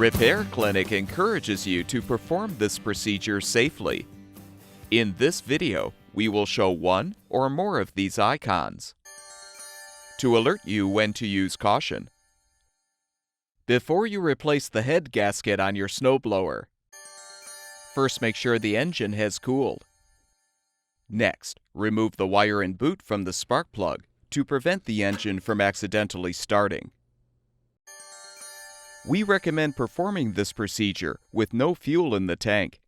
Repair Clinic encourages you to perform this procedure safely. In this video, we will show one or more of these icons to alert you when to use caution. Before you replace the head gasket on your snowblower, first make sure the engine has cooled. Next, remove the wire and boot from the spark plug to prevent the engine from accidentally starting. We recommend performing this procedure with no fuel in the tank.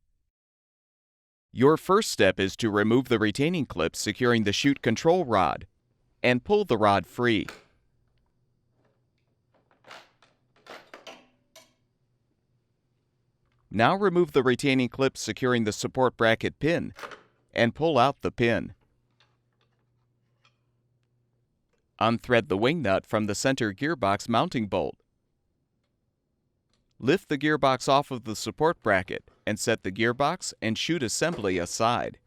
Your first step is to remove the retaining clip securing the chute control rod and pull the rod free. Now remove the retaining clip securing the support bracket pin and pull out the pin. Unthread the wing nut from the center gearbox mounting bolt. Lift the gearbox off of the support bracket and set the gearbox and chute assembly aside.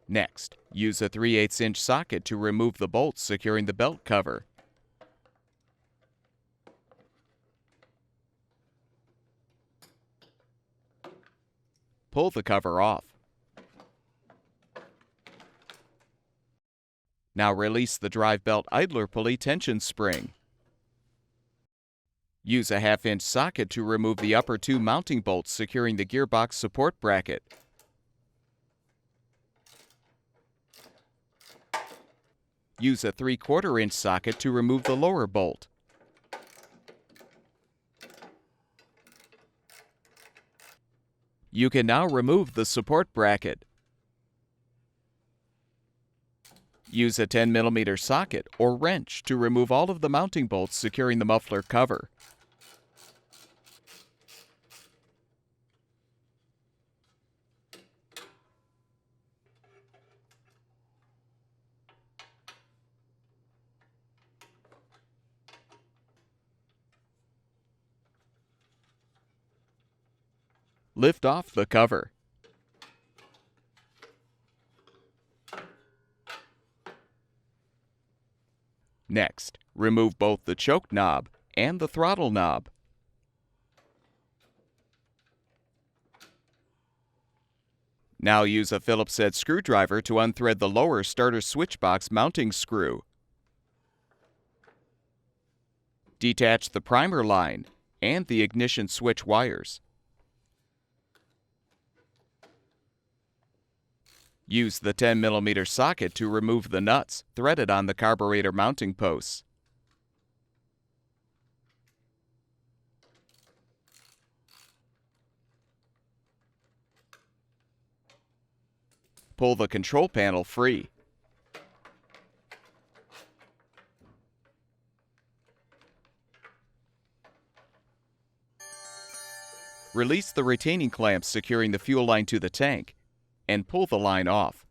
Next, use a 3/8" socket to remove the bolts securing the belt cover. Pull the cover off. Now release the drive belt idler pulley tension spring. Use a 1/2" socket to remove the upper two mounting bolts securing the gearbox support bracket. Use a 3/4" socket to remove the lower bolt. You can now remove the support bracket. Use a 10mm socket or wrench to remove all of the mounting bolts securing the muffler cover. Lift off the cover. Next, remove both the choke knob and the throttle knob. Now use a Phillips head screwdriver to unthread the lower starter switch box mounting screw. Detach the primer line and the ignition switch wires. Use the 10mm socket to remove the nuts threaded on the carburetor mounting posts. Pull the control panel free. Release the retaining clamps securing the fuel line to the tank and pull the line off.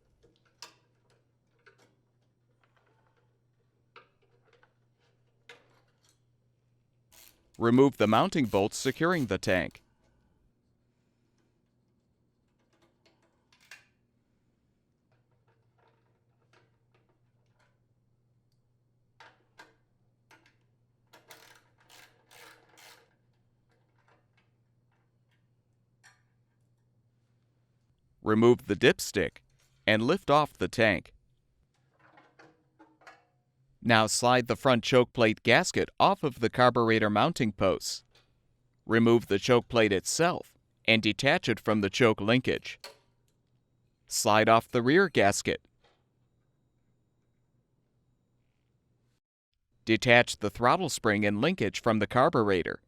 Remove the mounting bolts securing the tank. Remove the dipstick and lift off the tank. Now slide the front choke plate gasket off of the carburetor mounting posts. Remove the choke plate itself and detach it from the choke linkage. Slide off the rear gasket. Detach the throttle spring and linkage from the carburetor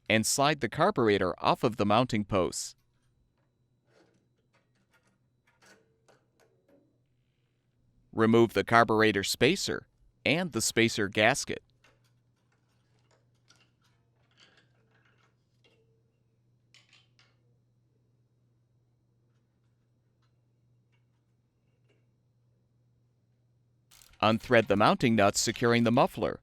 and slide the carburetor off of the mounting posts. Remove the carburetor spacer and the spacer gasket. Unthread the mounting nuts securing the muffler.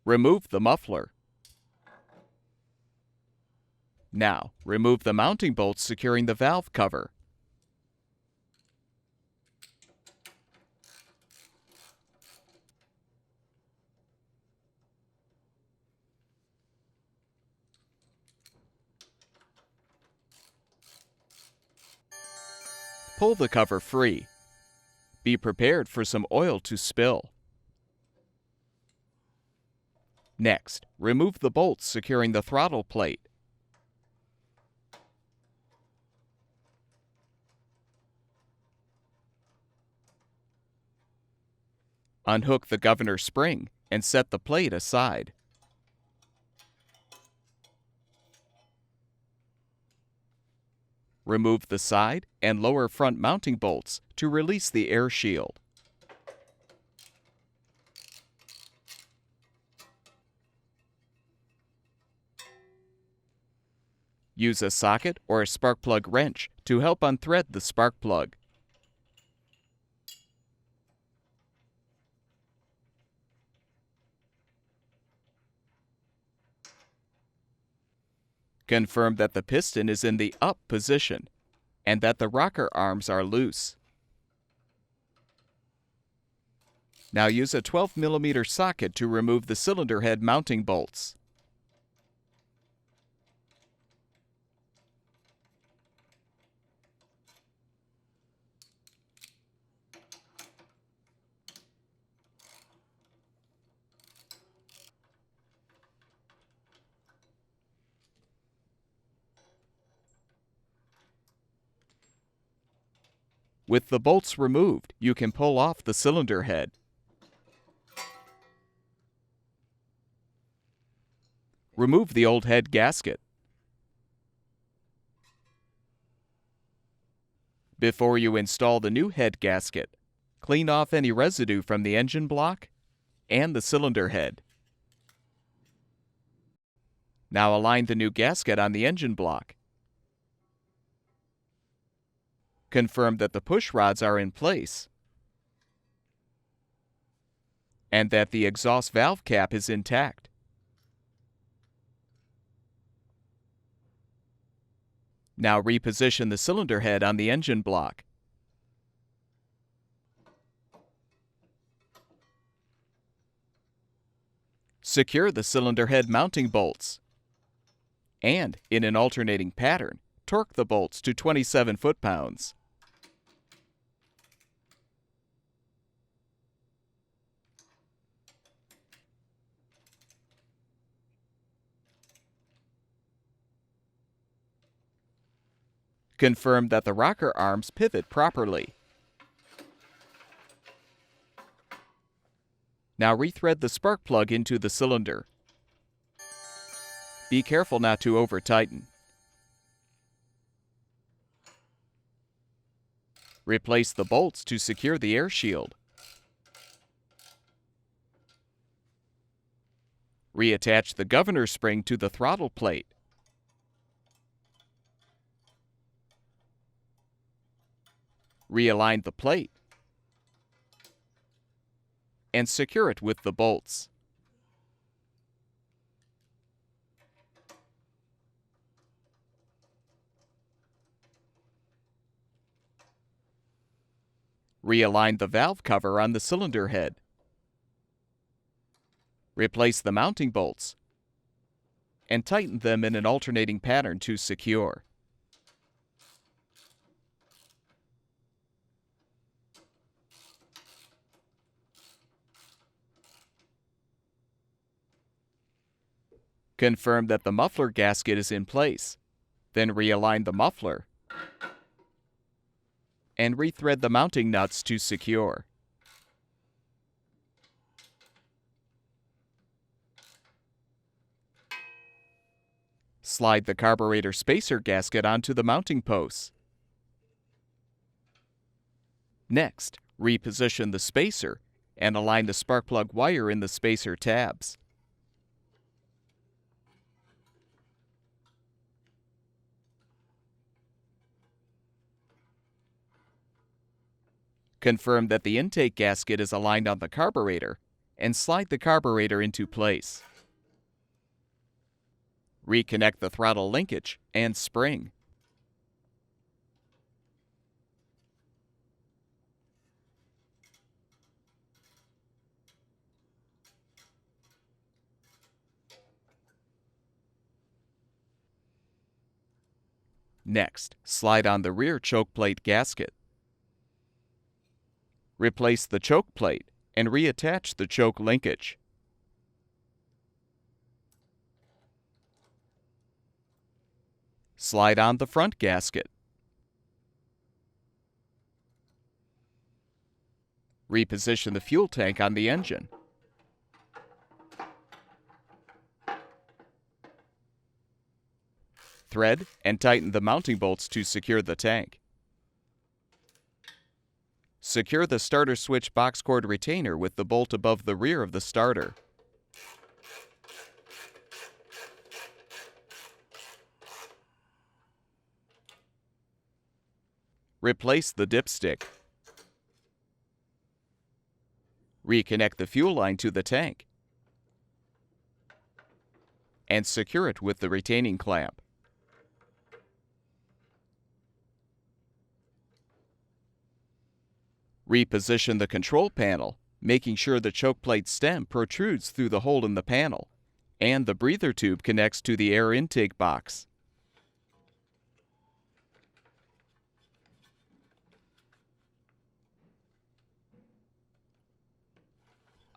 Remove the muffler. Now, remove the mounting bolts securing the valve cover. pull the cover free. Be prepared for some oil to spill. Next, remove the bolts securing the throttle plate. Unhook the governor spring and set the plate aside. Remove the side and lower front mounting bolts to release the air shield. Use a socket or a spark plug wrench to help unthread the spark plug. Confirm that the piston is in the up position and that the rocker arms are loose. Now use a 12mm socket to remove the cylinder head mounting bolts. With the bolts removed, you can pull off the cylinder head. Remove the old head gasket. Before you install the new head gasket, clean off any residue from the engine block and the cylinder head. Now align the new gasket on the engine block. Confirm that the push rods are in place and that the exhaust valve cap is intact. Now reposition the cylinder head on the engine block. Secure the cylinder head mounting bolts. And, in an alternating pattern, torque the bolts to 27 foot-pounds. Confirm that the rocker arms pivot properly. Now rethread the spark plug into the cylinder. Be careful not to over-tighten. Replace the bolts to secure the air shield. Reattach the governor spring to the throttle plate. Realign the plate and secure it with the bolts. Realign the valve cover on the cylinder head. Replace the mounting bolts and tighten them in an alternating pattern to secure. Confirm that the muffler gasket is in place, then realign the muffler and rethread the mounting nuts to secure. Slide the carburetor spacer gasket onto the mounting posts. Next, reposition the spacer and align the spark plug wire in the spacer tabs. Confirm that the intake gasket is aligned on the carburetor and slide the carburetor into place. Reconnect the throttle linkage and spring. Next, slide on the rear choke plate gasket. Replace the choke plate and reattach the choke linkage. Slide on the front gasket. Reposition the fuel tank on the engine. Thread and tighten the mounting bolts to secure the tank. Secure the starter switch box cord retainer with the bolt above the rear of the starter. Replace the dipstick. Reconnect the fuel line to the tank and secure it with the retaining clamp. Reposition the control panel, making sure the choke plate stem protrudes through the hole in the panel and the breather tube connects to the air intake box.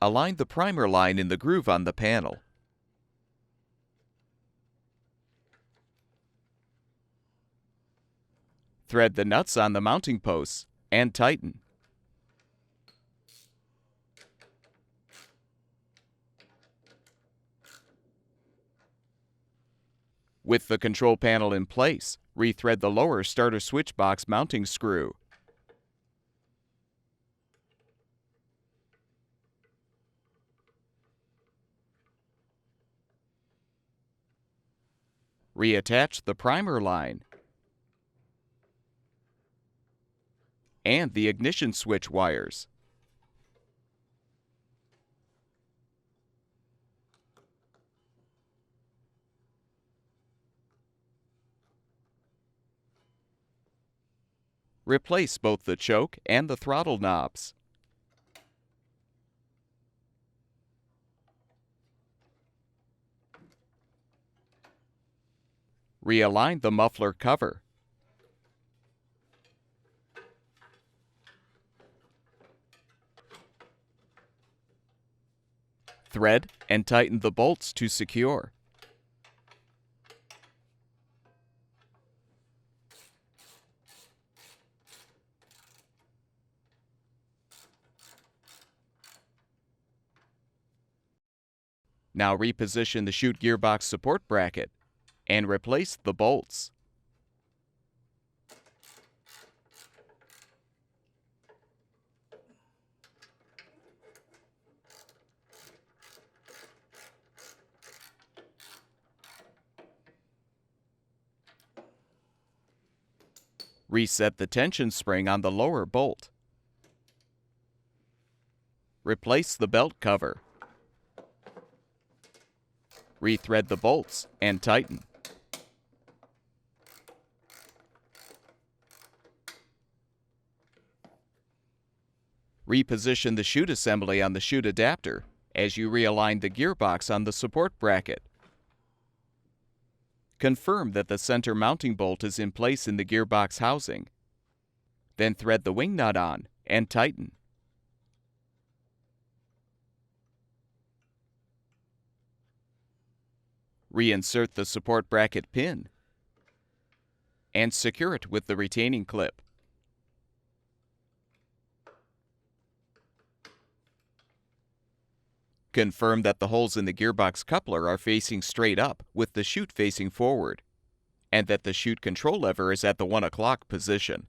Align the primer line in the groove on the panel. Thread the nuts on the mounting posts and tighten. With the control panel in place, rethread the lower starter switch box mounting screw. Reattach the primer line and the ignition switch wires. Replace both the choke and the throttle knobs. Realign the muffler cover. Thread and tighten the bolts to secure. Now reposition the Chute gearbox support bracket and replace the bolts. Reset the tension spring on the lower bolt. Replace the belt cover. Rethread the bolts and tighten. Reposition the chute assembly on the chute adapter as you realign the gearbox on the support bracket. Confirm that the center mounting bolt is in place in the gearbox housing. Then thread the wing nut on and tighten. Reinsert the support bracket pin and secure it with the retaining clip. Confirm that the holes in the gearbox coupler are facing straight up with the chute facing forward, and that the chute control lever is at the 1 o'clock position.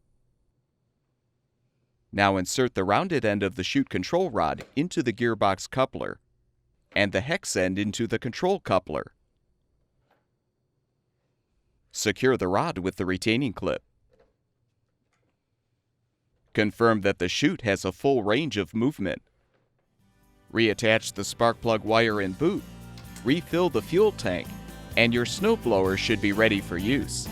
Now insert the rounded end of the chute control rod into the gearbox coupler, and the hex end into the control coupler. Secure the rod with the retaining clip. Confirm that the chute has a full range of movement. Reattach the spark plug wire in boot, refill the fuel tank, and your snowblower should be ready for use.